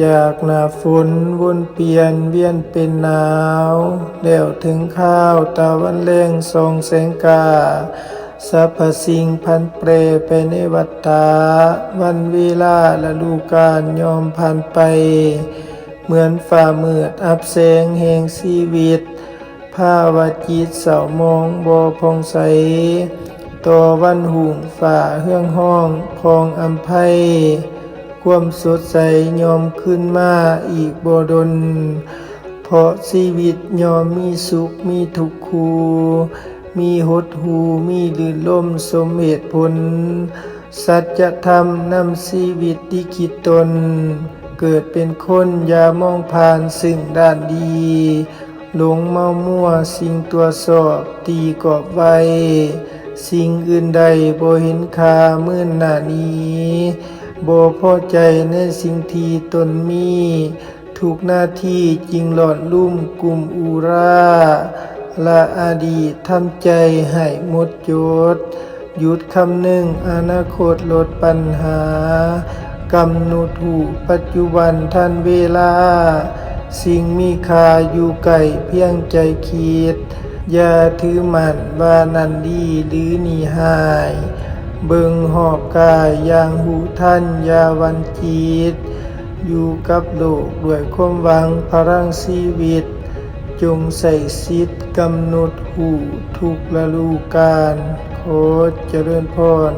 จากหน้าฝนวนเปลี่ยนเวียนเป็นหนาวแล้วถึงข้าวตะวันแลงส่องแสงกาสรรพสิ่งพันเปรไปในวัฏฏะวันเวลาและลูกาลยอมผ่านไปเหมือนฝ่ามืดอับแสงแห่งชีวิตภาวะจิตเศร้ามองบ่ผ่องใสต่อวันหุ่งฝ่าเฮืองห้องพองอำไพความสดใสยอมขึ้นมาอีกบ่ดลเพราะชีวิตยอมมีสุขมีทุกข์คู่มีหดหู่มีลื่นล้มสมเหตุผลสัจธรรมนำชีวิตที่คิดตนเกิดเป็นคนอย่ามองผ่านซึ่งด้านดีหลงเมามั่วสิ่งตัวสอบตีกรอบไว้สิ่งอื่นใดบ่เห็นค่ามื้อหน้านี้บ่พอใจในสิ่งที่ตนมีทุกหน้าที่จริงหลอดลุ่มกลุ่มอุราละอดีตทำใจให้หมดจดหยุดคำนึงอนาคตลดปัญหากำหนดหูปัจจุบันทันเวลาสิ่งมีค่าอยู่ไกลเพียงใจคิดอย่าถือมั่นว่านั่นดีหรือนี่หายเบิ่งหอบกายอย่างหูท่านอย่าหวันจิตอยู่กับโลกด้วยความหวังพลังชีวิตจงใส่สิทธิ์กำหนดหูทุกฤดูกาลขอเจริญพร